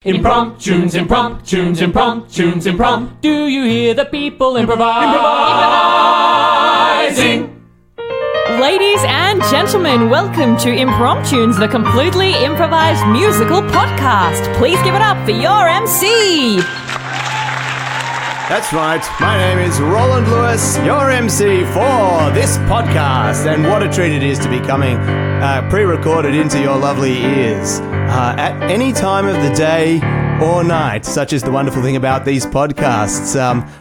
Impromptunes, impromptunes, impromptunes, impromptunes. Do you hear the people improvising? Ladies and gentlemen, welcome to Impromptunes, the completely improvised musical podcast. Please give it up for your MC. That's right, my name is Roland Lewis, your MC for this podcast, and what a treat it is to be coming pre-recorded into your lovely ears at any time of the day or night. Such is the wonderful thing about these podcasts.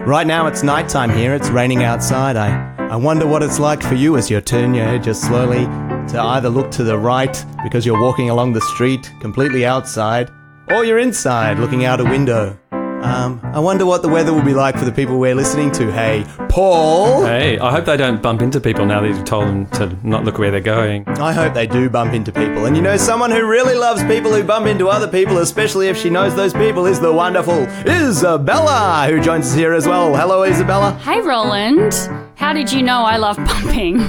Right now it's nighttime here, it's raining outside. I wonder what it's like for you as you turn your head just slowly to either look to the right because you're walking along the street completely outside, or you're inside looking out a window. I wonder what the weather will be like for the people we're listening to. Hey, Paul! Hey, I hope they don't bump into people now that you've told them to not look where they're going. I hope they do bump into people. And you know, someone who really loves people who bump into other people, especially if she knows those people, is the wonderful Isabella, who joins us here as well. Hello, Isabella. Hey, Roland. How did you know I love bumping?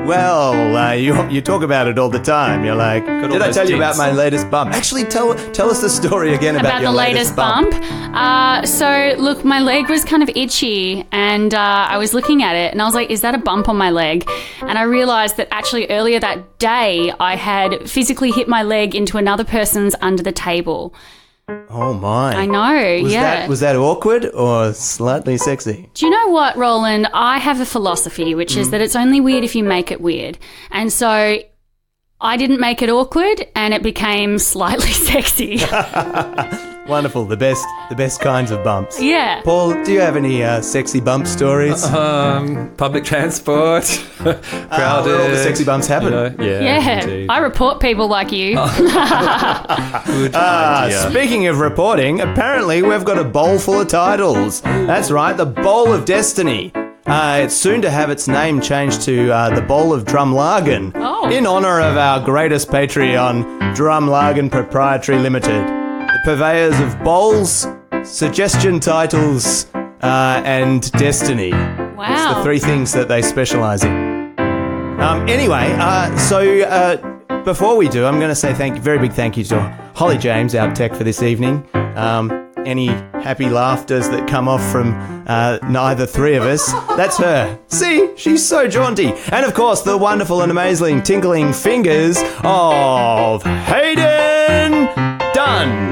Well, you talk about it all the time. You're like, did I tell you about my latest bump? Actually, tell us the story again about your latest bump. So, look, my leg was kind of itchy, and I was looking at it, and I was like, is that a bump on my leg? And I realised that actually earlier that day, I had physically hit my leg into another person's under the table. Oh my. I know, Was that awkward or slightly sexy? Do you know what, Roland? I have a philosophy, which is that it's only weird if you make it weird. And so I didn't make it awkward, and it became slightly sexy. Wonderful, the best kinds of bumps. Yeah. Paul, do you have any sexy bump stories? Public transport, crowded. Where all the sexy bumps happen. Yeah. Indeed. I report people like you. Good idea. Speaking of reporting, apparently we've got a bowl full of titles. That's right, the Bowl of Destiny. It's soon to have its name changed to the Bowl of Drumlagen, in honour of our greatest Patreon, Drumlagen Proprietary Limited. The purveyors of bowls, suggestion titles, and destiny. Wow. It's the three things that they specialise in. So before we do, I'm going to say very big thank you to Hollie James, our tech for this evening. Any happy laughters that come off from neither three of us, that's her. See, she's so jaunty. And of course, the wonderful and amazing tinkling fingers of Hayden Dunn.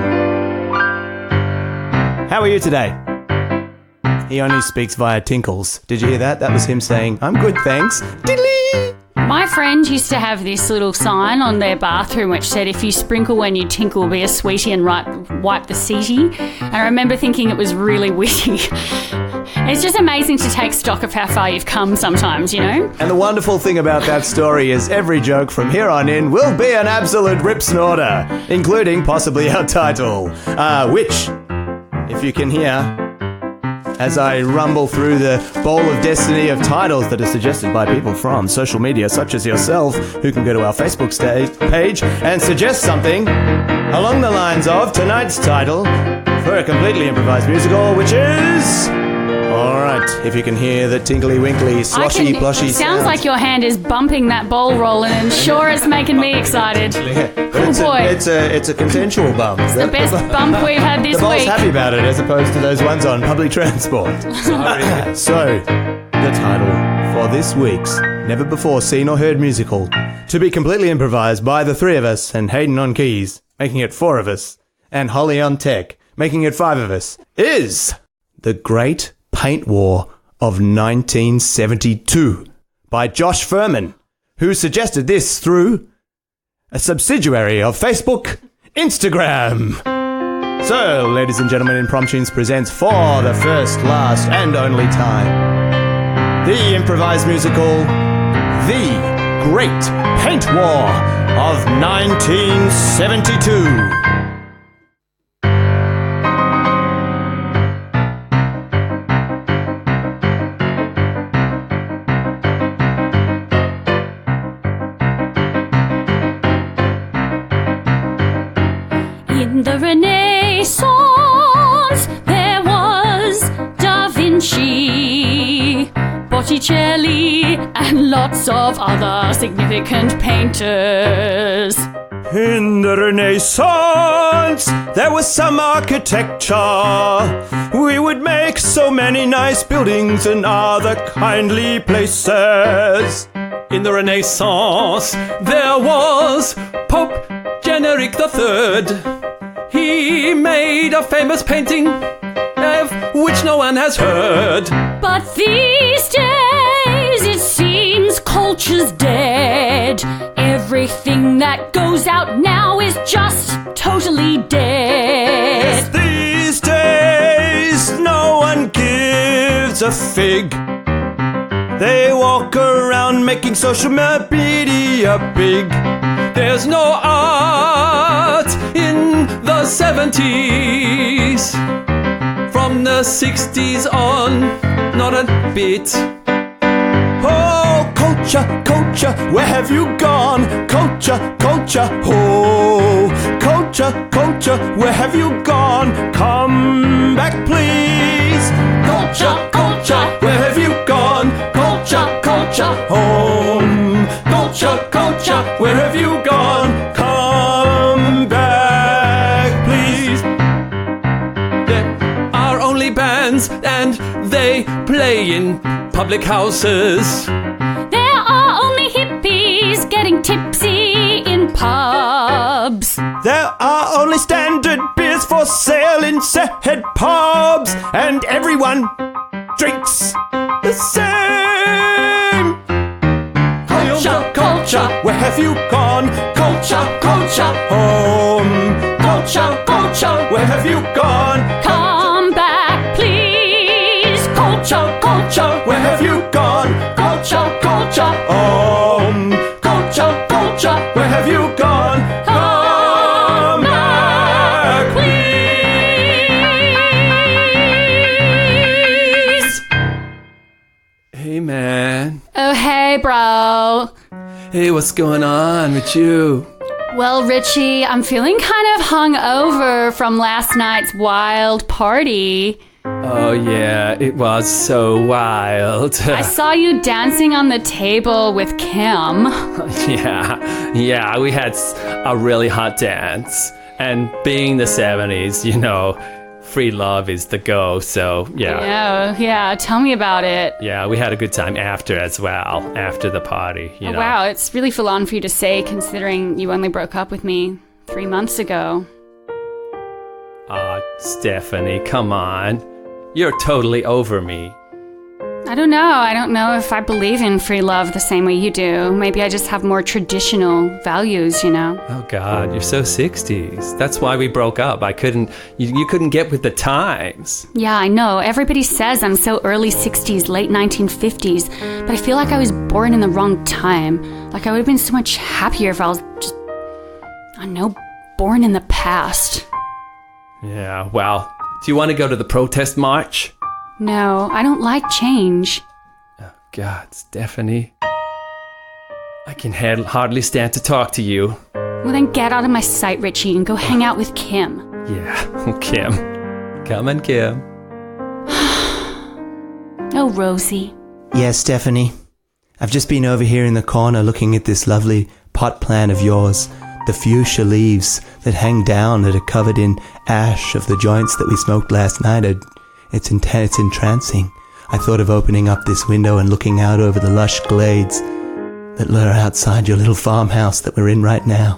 How are you today? He only speaks via tinkles. Did you hear that? That was him saying, I'm good, thanks. Diddly! My friend used to have this little sign on their bathroom which said, if you sprinkle when you tinkle, be a sweetie and wipe the seatie. And I remember thinking it was really witty. It's just amazing to take stock of how far you've come sometimes, you know? And the wonderful thing about that story is every joke from here on in will be an absolute rip snorter, including possibly our title, which, if you can hear, as I rumble through the bowl of destiny of titles that are suggested by people from social media, such as yourself, who can go to our Facebook page and suggest something along the lines of tonight's title for a completely improvised musical, which is... Alright, if you can hear the tinkly-winkly, sloshy-plushy It sounds like your hand is bumping that bowl, Roland, and sure it's making me excited. It's boy. It's a consensual bump. The best bump we've had this The bowl's week. happy about it, as opposed to those ones on public transport. So, the title for this week's never-before-seen or heard musical, to be completely improvised by the three of us and Hayden on keys, making it four of us, and Hollie on tech, making it five of us, is The Great Paint War of 1972 by Josh Firman, who suggested this through a subsidiary of Facebook, Instagram. So, ladies and gentlemen, Impromptunes presents for the first, last, and only time the improvised musical, The Great Paint War of 1972. In the Renaissance, there was Da Vinci, Botticelli, and lots of other significant painters. In the Renaissance, there was some architecture. We would make so many nice buildings and other kindly places. In the Renaissance, there was Pope Generic III. He made a famous painting of which no one has heard. But these days it seems culture's dead. Everything that goes out now is just totally dead. These days, no one gives a fig. They walk around making social media big. There's no art in the 70s. From the 60s on, not a bit. Oh, culture, culture, where have you gone? Culture, culture, oh. Culture, culture, where have you gone? Come back, please. Culture, culture, where have you gone? Culture, culture, home. Culture, culture, where have you gone? Come back, please. There are only bands and they play in public houses. There are only hippies getting tipsy in pubs. There are only standard beers for sale in said pubs, and everyone drinks the same. Culture, culture, where have you gone? Culture, culture, home. Culture, culture, where have you gone? Come back, please. Culture, culture, where have you gone? Culture, culture, home. Culture, culture, where have you gone? Come back, please. Hey, man. Oh, hey, bro. Hey, what's going on with you? Well, Richie, I'm feeling kind of hungover from last night's wild party. Oh, yeah, it was so wild. I saw you dancing on the table with Kim. Yeah, we had a really hot dance. And being the 70s, you know, free love is the go, so yeah. Yeah, tell me about it. Yeah, we had a good time after as well, after the party, you know. Wow, it's really full on for you to say, considering you only broke up with me 3 months ago. Aw, Stephanie, come on. You're totally over me. I don't know if I believe in free love the same way you do. Maybe I just have more traditional values, you know. Oh God, you're so 60s. That's why we broke up. You couldn't get with the times. Yeah, I know. Everybody says I'm so early 60s, late 1950s, but I feel like I was born in the wrong time. Like I would have been so much happier if I was just, I don't know, born in the past. Yeah, well, do you want to go to the protest march? No, I don't like change. Oh God, Stephanie. I can hardly stand to talk to you. Well, then get out of my sight, Richie, and go hang out with Kim. Yeah, Kim. Come on, Kim. Oh, Rosie. Yes, Stephanie. I've just been over here in the corner looking at this lovely pot plant of yours. The fuchsia leaves that hang down that are covered in ash of the joints that we smoked last night. It's entrancing. I thought of opening up this window and looking out over the lush glades that lure outside your little farmhouse that we're in right now.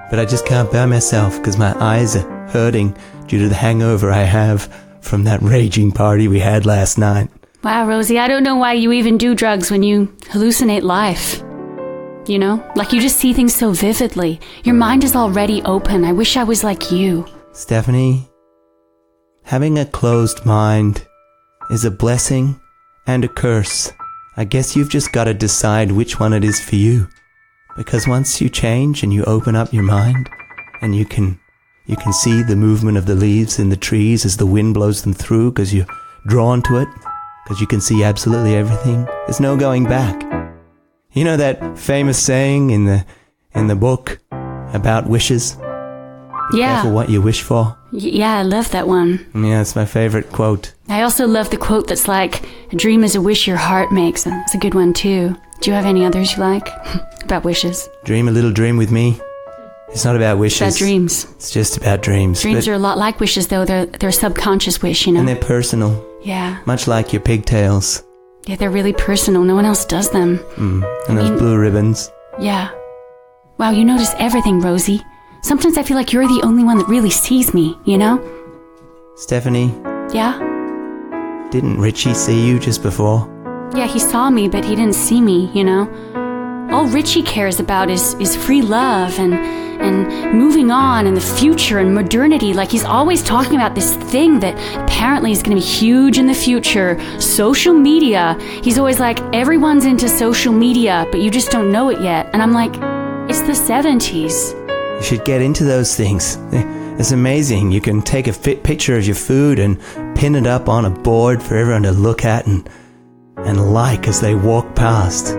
But I just can't bear myself because my eyes are hurting due to the hangover I have from that raging party we had last night. Wow, Rosie, I don't know why you even do drugs when you hallucinate life. You know, like you just see things so vividly. Your mind is already open. I wish I was like you. Stephanie, having a closed mind is a blessing and a curse. I guess you've just got to decide which one it is for you. Because once you change and you open up your mind and you can see the movement of the leaves in the trees as the wind blows them through because you're drawn to it, because you can see absolutely everything, there's no going back. You know that famous saying in the book about wishes? Be careful what you wish for. Yeah, I love that one. Yeah, it's my favorite quote. I also love the quote that's like, a dream is a wish your heart makes. That's a good one too. Do you have any others you like about wishes? Dream a little dream with me. It's not about wishes. It's about dreams. It's just about dreams. Dreams are a lot like wishes, though. They're a subconscious wish, you know? And they're personal. Yeah. Much like your pigtails. Yeah, they're really personal. No one else does them. And those blue ribbons. Yeah. Wow, you notice everything, Rosie. Sometimes I feel like you're the only one that really sees me, you know? Stephanie, Yeah? didn't Richie see you just before? Yeah, he saw me, but he didn't see me, you know? All Richie cares about is free love and moving on and the future and modernity. Like, he's always talking about this thing that apparently is going to be huge in the future. Social media. He's always like, everyone's into social media, but you just don't know it yet. And I'm like, it's the 70s. You should get into those things. It's amazing. You can take a picture of your food and pin it up on a board for everyone to look at and like as they walk past.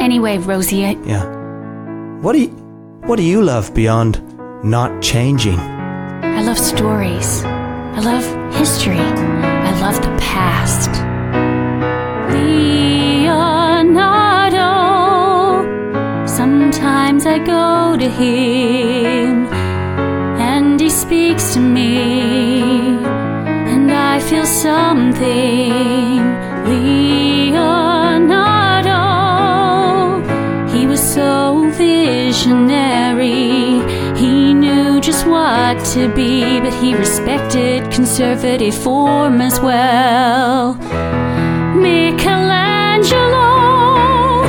Anyway, Rosie, Yeah. What do you love beyond not changing? I love stories. I love history. I love the past. Leonardo. Sometimes I go to him and he speaks to me and I feel something. Leonardo. He was so visionary. He knew just what to be, but he respected conservative form as well. Michelangelo,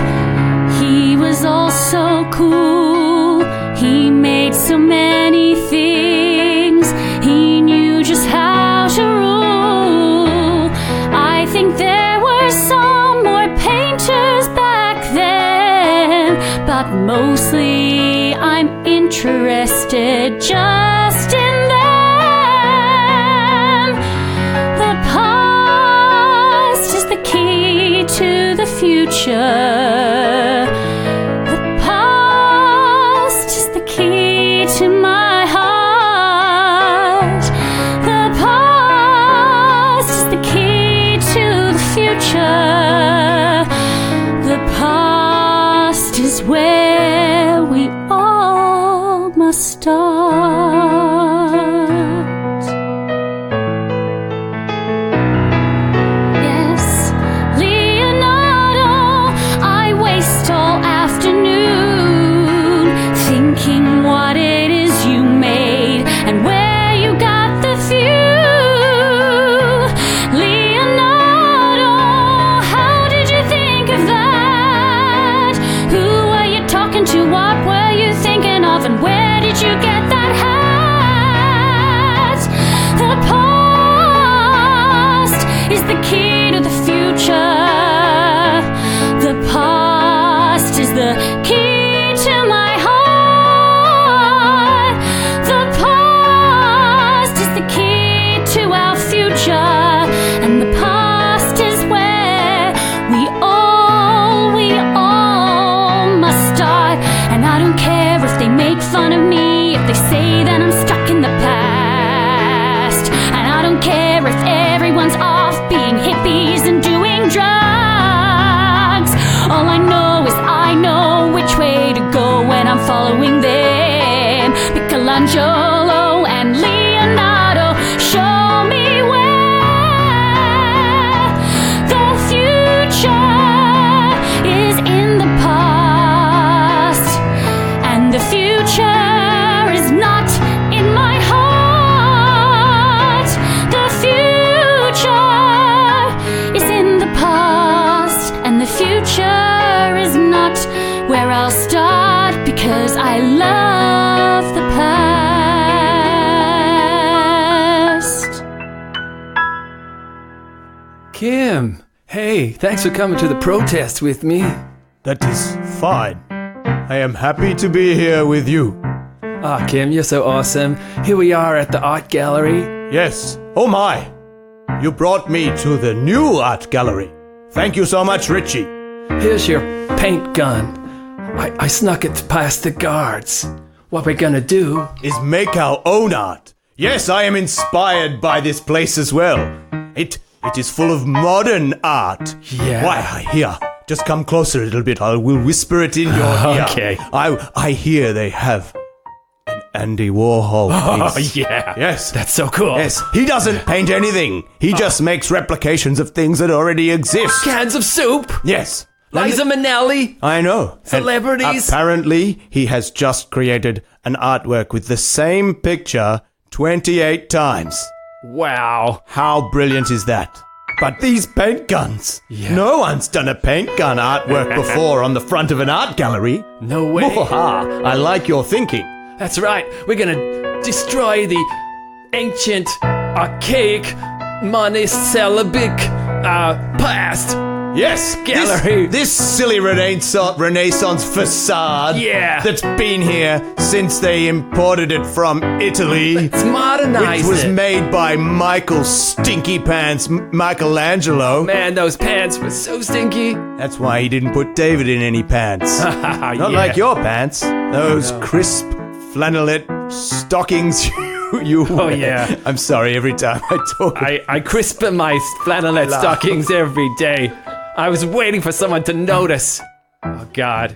he was also cool. He made so many things. He knew just how to rule. I think there were some more painters back then, but mostly I'm interested just in them. The past is the key to the future. The past is the key to my heart. The past is the key to the future. The past is where we all must start. Yes, Leonardo, I waste all afternoon thinking what it is you made and where you got the view. Leonardo, how did you think of that? Who were you talking to? What were you thinking of? And where did you get that hat? The past is the key to the future. The past is the key to my heart. The past is the key to our future. And the past is where we all must start. And I don't care if they make fun of me, if they say that I'm stuck in the past. And I don't care if everyone's off being hippies and doing drugs. All I know is I know which way to go when I'm following them. Michelangelo and Leonardo, show me where the future is in the past. And the future is not in my heart. The future is in the past. And the future is not where I'll start, because I love the past. Kim, hey, thanks for coming to the protest with me. That is fine. I am happy to be here with you. Ah, Kim, you're so awesome. Here we are at the art gallery. Yes. Oh my. You brought me to the new art gallery. Thank you so much, Richie. Here's your paint gun. I snuck it past the guards. What we're gonna do... Is make our own art. Yes, I am inspired by this place as well. It is full of modern art. Yeah. Why, here, just come closer a little bit. I will whisper it in your ear. Okay. I hear they have Andy Warhol Oh, piece. yeah. Yes. That's so cool. Yes, he doesn't paint anything. He just makes replications of things that already exist. Cans of soup. Yes. Liza Minnelli. I know. Celebrities. And apparently, he has just created an artwork with the same picture 28 times. Wow. How brilliant is that? But these paint guns. Yeah. No one's done a paint gun artwork before on the front of an art gallery. No way. Mwahaha, I like your thinking. That's right. We're gonna destroy the ancient, archaic, monosyllabic, past. Yes, Gallery. This silly Renaissance facade Yeah. that's been here since they imported it from Italy. Let's modernize Which was it. made by Michael Stinky Pants Michelangelo. Man, those pants were so stinky. That's why he didn't put David in any pants. Not like your pants. Those crisp flannelette stockings you wear. Oh, yeah. I'm sorry, every time I talk. I crisp my flannelette stockings every day. I was waiting for someone to notice. Oh, God.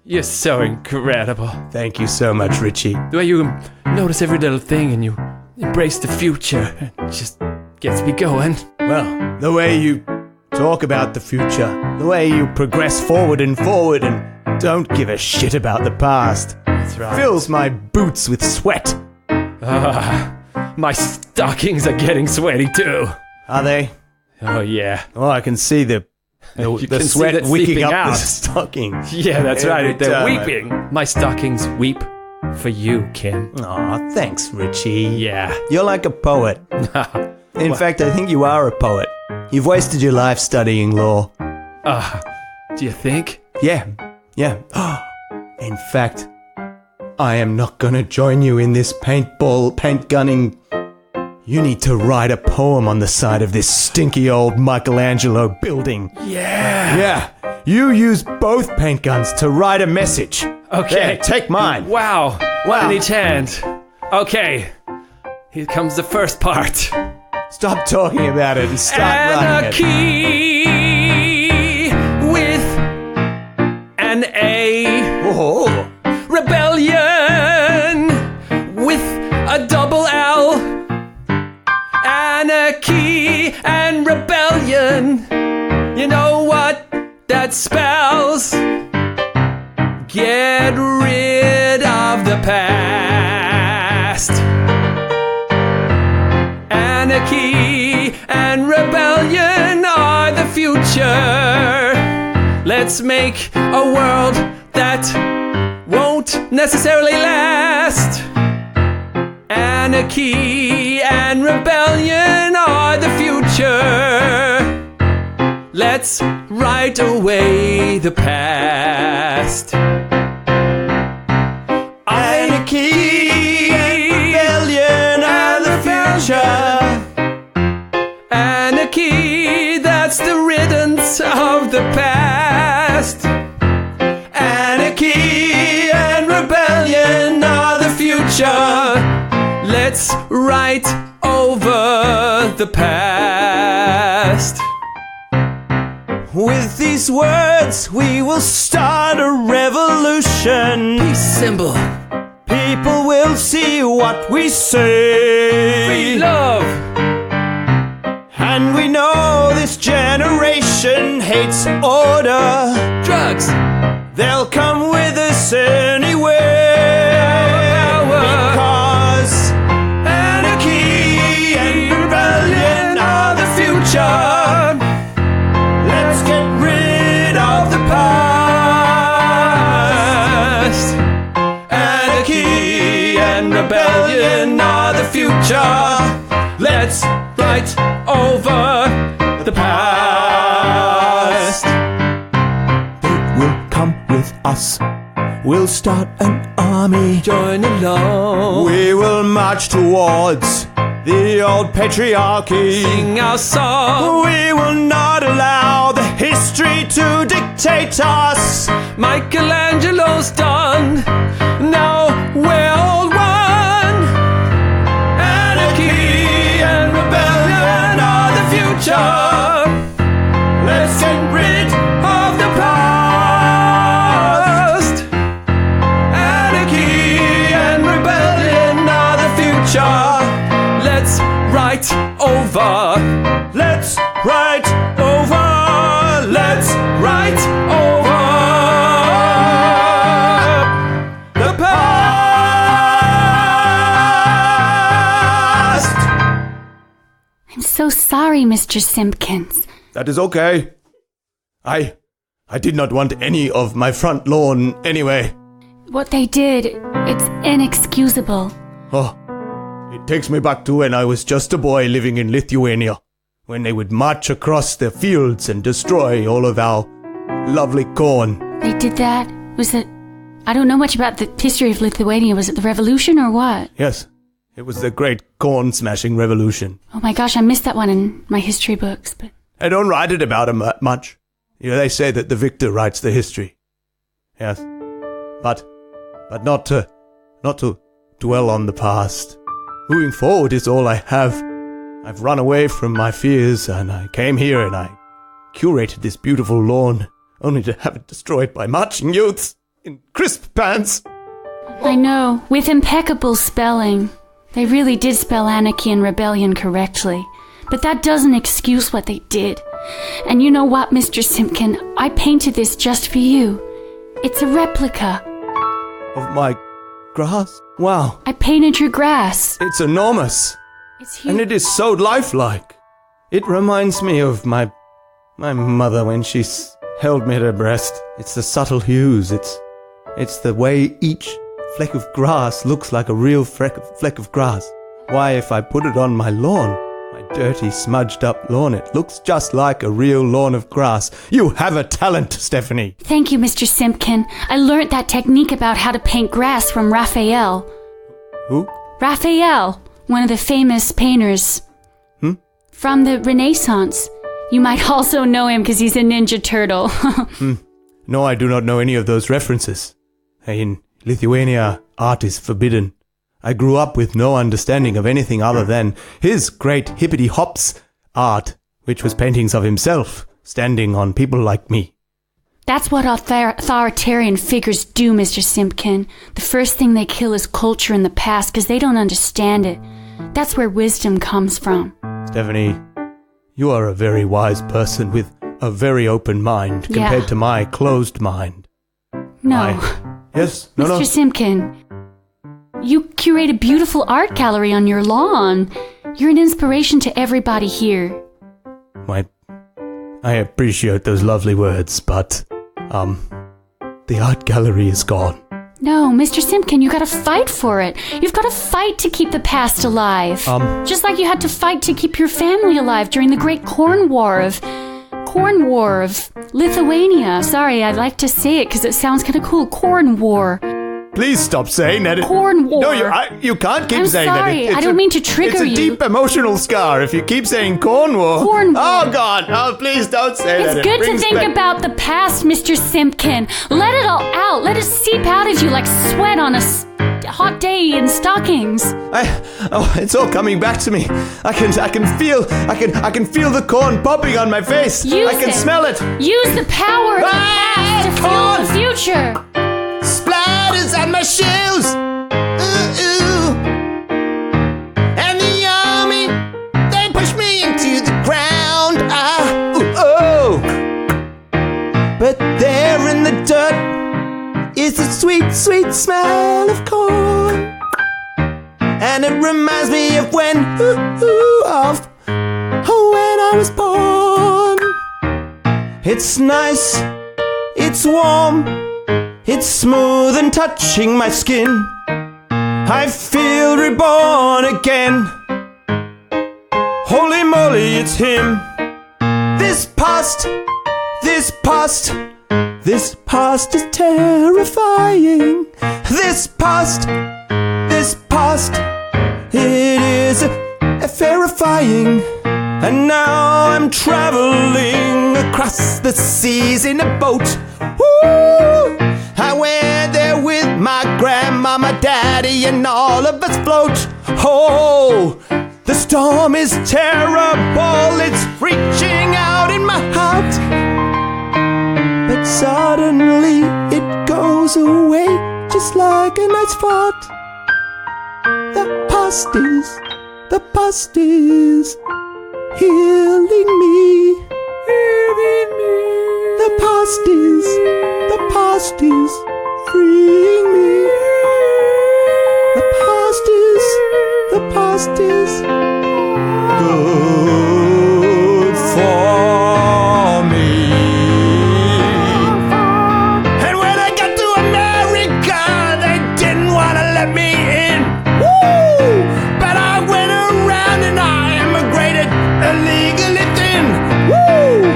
You're so incredible. Thank you so much, Richie. The way you notice every little thing and you embrace the future, it just gets me going. Well, the way you talk about the future, the way you progress forward and don't give a shit about the past, That's right. fills my boots with sweat. My stockings are getting sweaty too. Are they? Oh, yeah. Oh, I can see the You the can see sweat that wicking seeping up out. the stockings. Yeah, that's Every right. They're time. weeping. My stockings weep for you, Kim. Aw, thanks, Richie. Yeah. You're like a poet. In fact, I think you are a poet. You've wasted your life studying law. Do you think? Yeah. In fact, I am not gonna join you in this paint gunning. You need to write a poem on the side of this stinky old Michelangelo building. Yeah. Yeah, you use both paint guns to write a message. Okay. There, take mine. Wow. In each hand. Okay. Here comes the first part. Stop talking about it and start writing it. Anarchy with an A. Oh, Rebellion with a double L. Anarchy and rebellion. You know what that spells? Get rid of the past. Anarchy and rebellion are the future. Let's make a world that won't necessarily last. Anarchy and rebellion are the future. Let's write away the past. anarchy and rebellion are the future. Anarchy, that's the riddance of the past. Anarchy and rebellion are the future. Let's write over the past. With these words, we will start a revolution. Peace symbol. People will see what we say. Free love. And we know this generation hates order. Drugs. They'll come with us anyway. Because anarchy and rebellion are the future. Let's get rid of the past. Anarchy and rebellion are the future. Let's write over the past. They will come with us. We'll start an army. Join along. We will march towards the old patriarchy. Sing our song. We will not allow the history to dictate us. Michelangelo's done. Now we're all one. Anarchy and rebellion are the future. Let's get rid of the past. Anarchy and rebellion write over. Let's write over. Let's write over the past. I'm so sorry, Mr. Simpkins. That is okay. I did not want any of my front lawn anyway. What they did, it's inexcusable. Oh, it takes me back to when I was just a boy living in Lithuania, when they would march across the fields and destroy all of our lovely corn. They did that? Was it... I don't know much about the history of Lithuania. Was it the revolution or what? Yes, it was the great corn-smashing revolution. Oh my gosh, I missed that one in my history books, but... I don't write it about them much. You know, they say that the victor writes the history. Yes, but not to dwell on the past. Moving forward is all I have. I've run away from my fears, and I came here and I curated this beautiful lawn, only to have it destroyed by marching youths in crisp pants. I know, with impeccable spelling. They really did spell anarchy and rebellion correctly. But that doesn't excuse what they did. And you know what, Mr. Simpkin? I painted this just for you. It's a replica. Of my grass? Wow. I painted your grass. It's enormous. It's huge. And it is so lifelike. It reminds me of my mother when she held me at her breast. It's the subtle hues. It's the way each fleck of grass looks like a real fleck of grass. Why, if I put it on my lawn, my dirty, smudged-up lawn, it looks just like a real lawn of grass. You have a talent, Stephanie. Thank you, Mr. Simpkin. I learnt that technique about how to paint grass from Raphael. Who? Raphael, one of the famous painters. From the Renaissance. You might also know him because he's a Ninja Turtle. No, I do not know any of those references. In Lithuania, art is forbidden. I grew up with no understanding of anything other than his great hippity-hops art, which was paintings of himself, standing on people like me. That's what authoritarian figures do, Mr. Simpkin. The first thing they kill is culture in the past because they don't understand it. That's where wisdom comes from. Stephanie, you are a very wise person with a very open mind compared to my closed mind. No. Yes? Mr. Simpkin, you curate a beautiful art gallery on your lawn. You're an inspiration to everybody here. I appreciate those lovely words, but, the art gallery is gone. No, Mr. Simpkin, you gotta fight for it. You've gotta fight to keep the past alive. Just like you had to fight to keep your family alive during the Great Corn War of Lithuania. Sorry, I like to say it because it sounds kind of cool. Corn War. Please stop saying that. Corn War. No, you can't keep saying that. I'm sorry. I don't mean to trigger you. It's a deep emotional scar if you keep saying Corn War. Corn War. Oh, God. Oh, please don't say that. It's good to think about the past, Mr. Simpkin. Let it all out. Let it seep out of you like sweat on a hot day in stockings. It's all coming back to me. I can feel the corn popping on my face. I can smell it. Use the power of the past to fuel the future. Splatters on my shoes. Ooh, ooh. And the army, they push me into the ground. Ooh, oh. But there in the dirt is the sweet, sweet smell of corn. And it reminds me of when I was born. It's nice, it's warm, it's smooth and touching my skin. I feel reborn again. Holy moly, it's him. This past is terrifying. This past, it is terrifying. And now I'm traveling across the seas in a boat. Woo! I went there with my grandma, my daddy, and all of us float. Oh, the storm is terrible. It's reaching out in my heart. But suddenly it goes away just like a nice fart. The past is The past is healing me. The past is freeing me. The past is good for me. And when I got to America, they didn't want to let me in. Woo! But I went around and I immigrated illegally thin. Woo!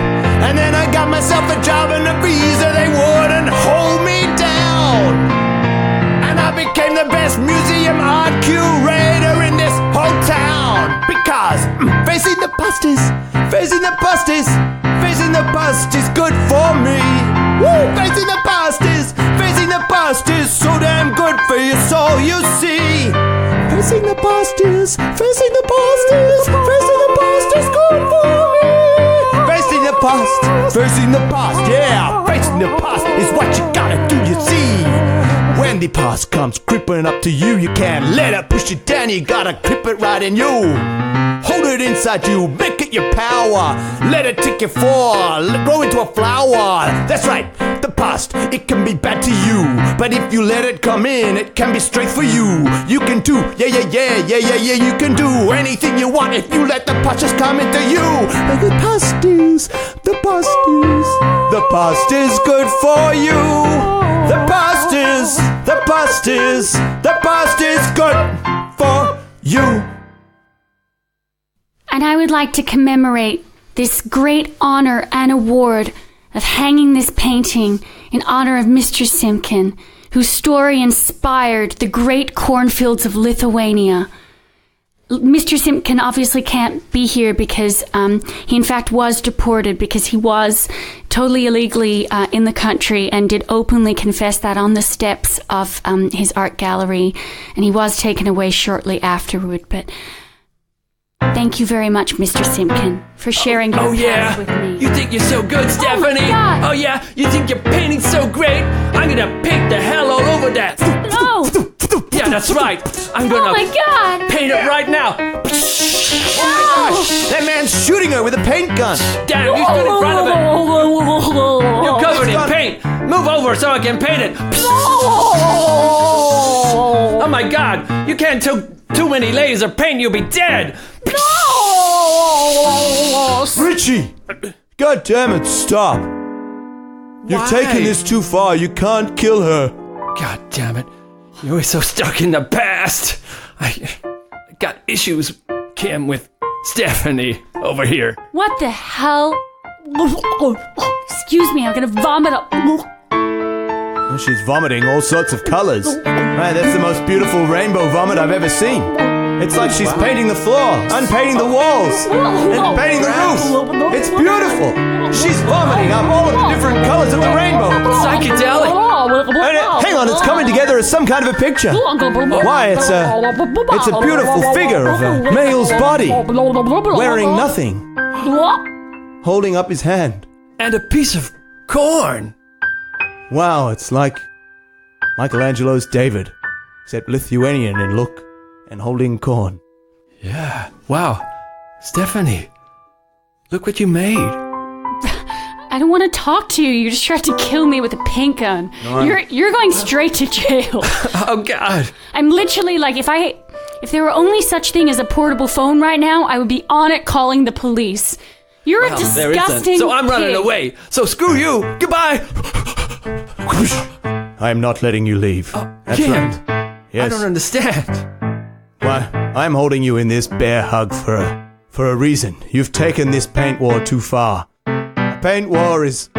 And then I got myself a job and a visa, they wouldn't hold me down. And I became the best museum art curator in this whole town. Because facing the past is good for me. Woo! Facing the past is so damn good for your soul, you see. Facing the past is good for me. Facing the past, yeah. Facing the past is what you gotta do, you see. When the past comes creeping up to you, you can't let it push you down, you gotta grip it right in you. Hold it inside you, make it your power. Let it take you forward, grow into a flower. That's right, the past, it can be bad to you. But if you let it come in, it can be strength for you. You can do, yeah, you can do anything you want if you let the past just come into you. And the past is good for you. The past is good for you. And I would like to commemorate this great honor and award of hanging this painting in honor of Mr. Simkin, whose story inspired the great cornfields of Lithuania. Mr. Simkin obviously can't be here because he in fact was deported because he was totally illegally in the country and did openly confess that on the steps of his art gallery, and he was taken away shortly afterward. But thank you very much, Mr. Simkin, for sharing your past with me. You think you're so good, Stephanie? Oh, my God. Oh yeah? You think your painting's so great? I'm gonna paint the hell all over that. No! Yeah, that's right. I'm gonna Oh my God! paint it right now. That man's shooting her with a paint gun. Damn, you stood in front of it. You're covered in paint. Move over so I can paint it. Oh my God! You can't take too many layers of paint, you'll be dead. Richie! God damn it, stop. You've taken this too far. You can't kill her. God damn it. You were so stuck in the past. I got issues, Kim, with Stephanie over here. What the hell? Excuse me, I'm gonna vomit up. Well, she's vomiting all sorts of colors. Man, that's the most beautiful rainbow vomit I've ever seen. It's like she's painting the floor, unpainting the walls, and painting the roof. It's beautiful. She's vomiting up all of the different colors of the rainbow. Psychedelic. Hang on, it's coming together as some kind of a picture. Why, it's a beautiful figure of a male's body, wearing nothing, holding up his hand. And a piece of corn. Wow, it's like Michelangelo's David, except Lithuanian in look and holding corn. Yeah. Wow. Stephanie, look what you made. I don't want to talk to you. You just tried to kill me with a paint gun. No, you're going straight to jail. Oh God. I'm literally like, if there were only such thing as a portable phone right now, I would be on it calling the police. You're a disgusting So I'm running pig. away. So screw you. Goodbye. I am not letting you leave. That's Kim, right. Yes. I don't understand. Why, I'm holding you in this bear hug for a reason. You've taken this paint war too far. A paint war is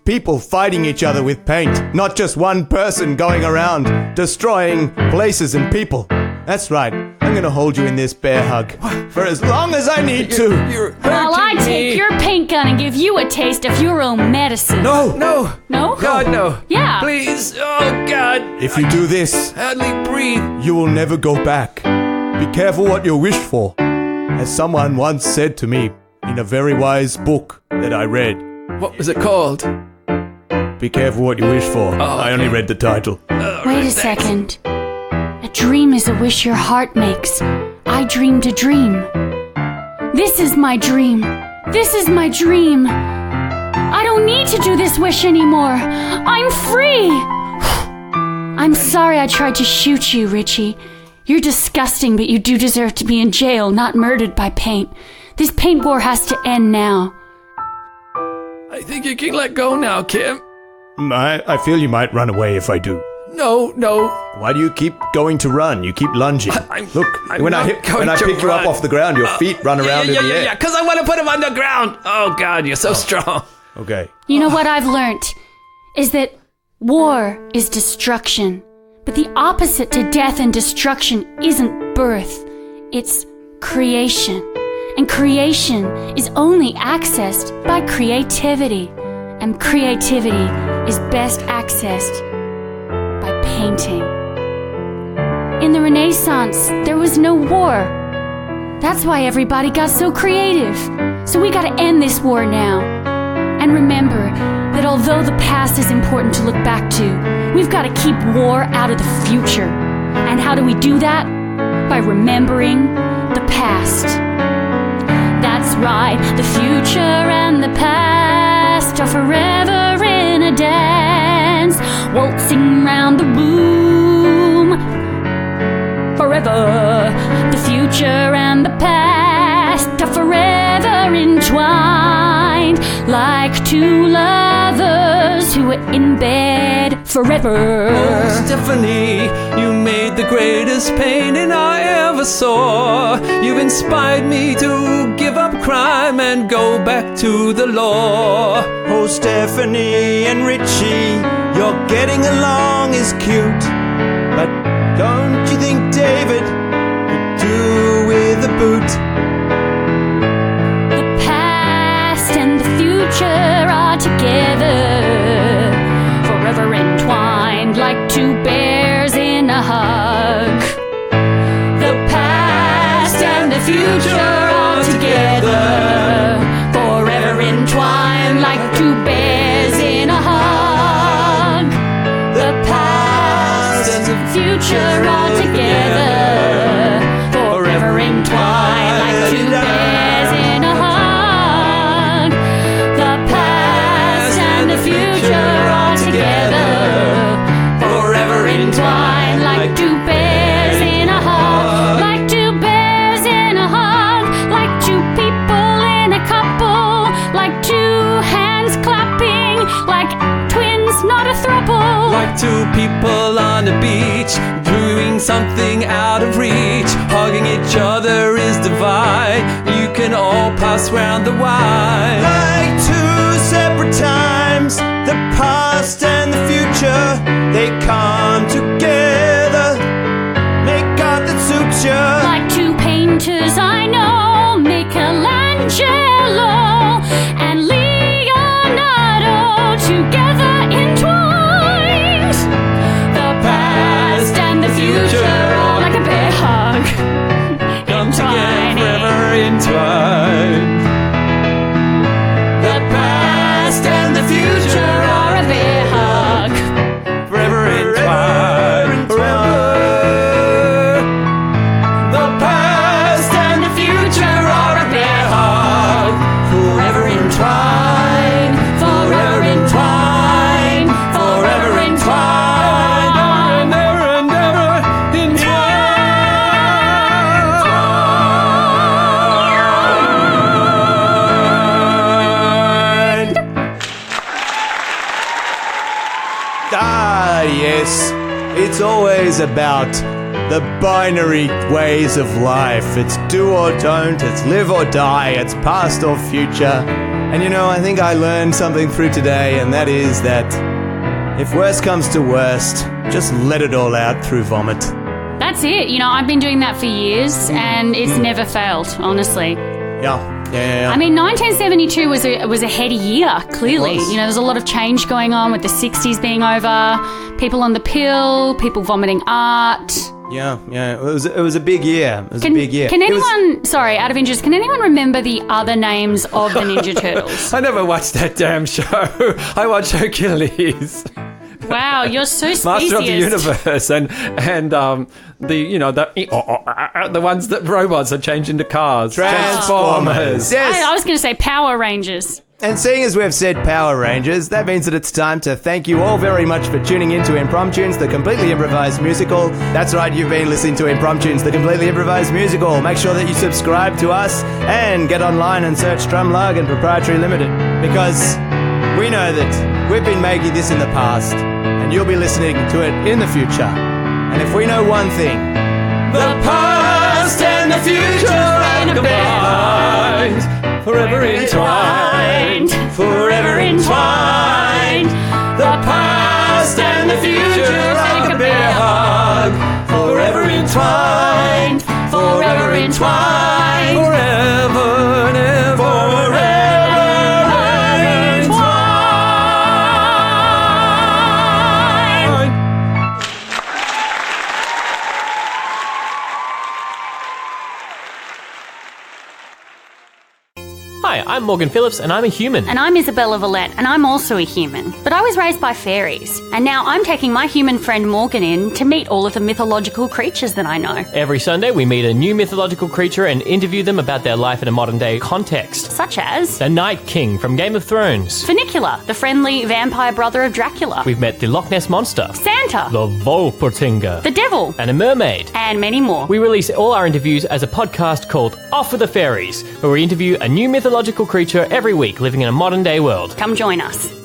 people fighting each other with paint, not just one person going around destroying places and people. That's right. I'm gonna hold you in this bear hug for as long as I need to. You're While I hurting take me. your paint gun and give you a taste of your own medicine. No! No. No? God, no. Yeah. Please. Oh, God. If you do this, Hardly breathe. you will never go back. Be careful what you wish for. As someone once said to me in a very wise book that I read, What was it called? be careful what you wish for. I only read the title. Wait a second. A dream is a wish your heart makes. I dreamed a dream. This is my dream. This is my dream. I don't need to do this wish anymore. I'm free. I'm sorry I tried to shoot you, Richie. You're disgusting, but you do deserve to be in jail, not murdered by paint. This paint war has to end now. I think you can let go now, Kim. I feel you might run away if I do. No. Why do you keep going to run? You keep lunging. Look, when I pick you up off the ground, your feet run around in the air. Yeah, because I want to put him underground. Oh, God, you're so strong. Okay. You know what I've learned is that war is destruction. But the opposite to death and destruction isn't birth. It's creation. And creation is only accessed by creativity. And creativity is best accessed by painting. In the Renaissance, there was no war. That's why everybody got so creative. So we gotta end this war now. And remember that although the past is important to look back to, we've gotta keep war out of the future. And how do we do that? By remembering the past. That's right, the future and the past are forever in a dance, waltzing round the room. Forever, the future and the past are forever entwined, like two lovers who are in bed forever. Oh, Stephanie, you made the greatest painting I ever saw. You inspired me to give up crime and go back to the law. Oh, Stephanie and Richie, your getting along is cute. But don't you think David could do with a boot? The past and the future are together, forever entwined like two bears in a hug. The past and the future are together, forever entwined like two bears in a hug. The past and the future are together, forever entwined like two bears in a hug. The past and the future are together, forever entwined like two bears in a hug. Like two bears in a hug, like two people in a couple, like two hands clapping, like twins, not a throuple. Like two people on a beach, doing something out of reach. Hugging each other is divine. You can all pass round the wine. Like two separate times, the past and the future, they come together, make art that suits you. Like two painters I know, Michelangelo and Leonardo, together entwined. The past and the future, like a bear hug, Come together forever entwined. The past and the future are a bear hug. Forever entwined. Forever. The past and the future are a bear hug. Forever entwined, forever entwined, forever entwined. Never, never entwined. Ah, yes. It's always about the binary ways of life. It's do or don't, it's live or die, it's past or future. And you know, I think I learned something through today, and that is that if worst comes to worst, just let it all out through vomit. That's it. You know, I've been doing that for years, and it's never failed, honestly. Yeah. I mean, 1972 was a heady year, clearly. It was. You know, there's a lot of change going on with the 60s being over, people on the pill, people vomiting art. Yeah. It was a big year. It was a big year. Can It was- anyone, sorry, out of interest, can anyone remember the other names of the Ninja Turtles? I never watched that damn show. I watched Hercules. Wow, you're so specious. Master of the universe, and the ones that robots are changed into cars. Transformers. Yes. I was going to say Power Rangers. And seeing as we've said Power Rangers, that means that it's time to thank you all very much for tuning in to Impromptunes, the completely improvised musical. That's right, you've been listening to Impromptunes, the completely improvised musical. Make sure that you subscribe to us and get online and search Drumlug and Proprietary Limited, because we know that we've been making this in the past and you'll be listening to it in the future. And if we know one thing, The past and the future combined. Forever entwined, forever entwined. The past and the future like a bear hug. Forever entwined, forever entwined. Forever and ever, forever entwined. Hi, I'm Morgan Phillips and I'm a human. And I'm Isabella Valette, and I'm also a human. But I was raised by fairies, and now I'm taking my human friend Morgan in to meet all of the mythological creatures that I know. Every Sunday we meet a new mythological creature and interview them about their life in a modern day context. Such as The Night King from Game of Thrones. Funicular, the friendly vampire brother of Dracula. We've met the Loch Ness Monster. Santa, The Volpertinger. the devil, And a mermaid. and many more. We release all our interviews as a podcast called Off with the Fairies, where we interview a new mythological creature every week living in a modern day world. Come join us.